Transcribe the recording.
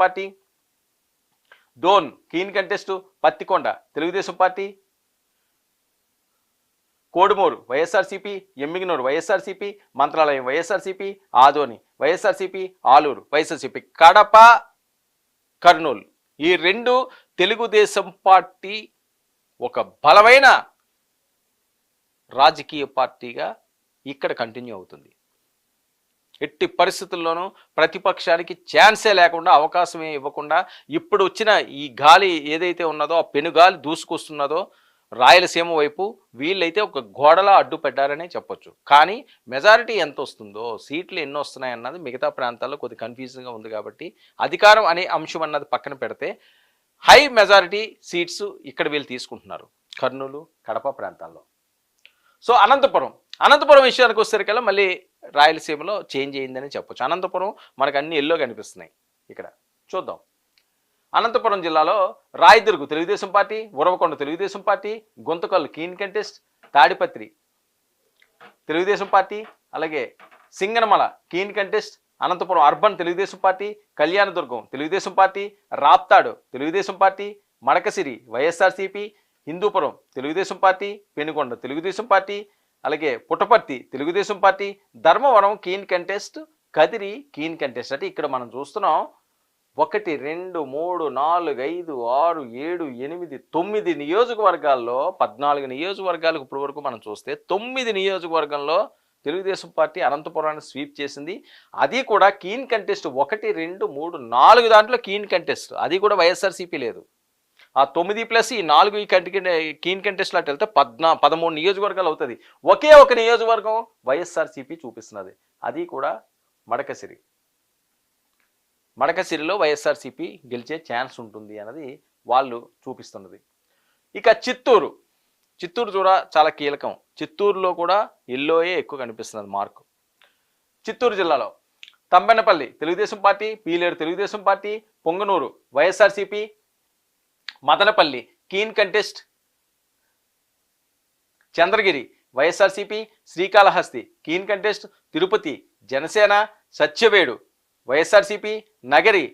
Party. Dhone కీన్ contest Pattikonda Telugudesam party. Kodumur YSRCP, Emmiganur YSRCP, Mantralayam YSRCP, Adoni YSRCP, Alur YSRCP, Kadapa, Kurnool ఈ 2 Telugu Desam party ఒక బలమైన రాజకీయ పార్టీగా ఇక్కడ కంటిన్యూ అవుతుంది. ఎట్టి పరిస్థితుల్లోనూ ప్రతిపక్షానికి ఛాన్సే లేకుండా, అవకాశమే ఇవ్వకుండా ఇప్పుడు వచ్చిన ఈ గాలి ఏదైతే ఉన్నదో, ఆ పెనుగాలి దూసుకొస్తున్నదో రాయలసీమ వైపు, వీళ్ళైతే ఒక గోడలా అడ్డు పెట్టారనే చెప్పొచ్చు. కానీ మెజారిటీ ఎంత వస్తుందో, సీట్లు ఎన్ని వస్తున్నాయి అన్నది మిగతా ప్రాంతాల్లో కొద్ది కన్ఫ్యూజన్గా ఉంది. కాబట్టి అధికారం అనే అంశం అన్నది పక్కన పెడితే హై మెజారిటీ సీట్స్ ఇక్కడ వీళ్ళు తీసుకుంటున్నారు కర్నూలు, కడప ప్రాంతాల్లో. సో అనంతపురం విషయానికి వచ్చేసరికల్లా మళ్ళీ రాయలసీమలో చేంజ్ అయిందని చెప్పొచ్చు. అనంతపురం మనకు అన్ని ఎల్లో కనిపిస్తున్నాయి. ఇక్కడ చూద్దాం. అనంతపురం జిల్లాలో Rayadurg Telugu Desam party, Uravakonda Telugu Desam party, Guntakal keen contest, Tadipatri Telugu Desam party, అలాగే Singanamala keen contest, Anantapuram urban Telugu Desam party, Kalyandurg Telugu Desam party, Raptadu Telugu Desam party, Madakasira YSRCP, Hindupur Telugu Desam party, Penukonda Telugu Desam party, అలాగే Puttaparthi Telugu Desam party, Dharmavaram keen contest, Kadiri keen contest. అంటే ఇక్కడ మనం చూస్తున్నాం 1, 2, 3, 4, 5, 6, 7, 8, 9 నియోజకవర్గాల్లో 14 నియోజకవర్గాలకు ఇప్పటి వరకు మనం చూస్తే 9 నియోజకవర్గంలో తెలుగుదేశం పార్టీ అనంతపురాన్ని స్వీప్ చేసింది. అది కూడా కీన్ కంటెస్ట్ 1, 2, 3, 4 దాంట్లో కీన్ కంటెస్ట్. అది కూడా వైఎస్ఆర్సీపీ లేదు. ఆ 9 ప్లస్ ఈ 4 ఈ కీన్ కంటెస్ట్ లాంటి వెళ్తే 13 నియోజకవర్గాలు అవుతుంది. ఒకే ఒక నియోజకవర్గం వైఎస్ఆర్సీపీ చూపిస్తున్నది. అది కూడా మడకసిరిలో వైఎస్ఆర్సీపీ గెలిచే ఛాన్స్ ఉంటుంది అన్నది వాళ్ళు చూపిస్తున్నది. ఇక చిత్తూరు కూడా చాలా కీలకం. చిత్తూరులో కూడా ఎల్లోయే ఎక్కువ కనిపిస్తున్నది మార్కు. చిత్తూరు జిల్లాలో Thamballapalle Telugu Desam party, Pileru Telugu Desam party, Punganur YSRCP, Madanapalle keen contest, Chandragiri YSRCP, Srikalahasti keen contest, Tirupati Jana Sena, Satyavedu YSRCP, Nagari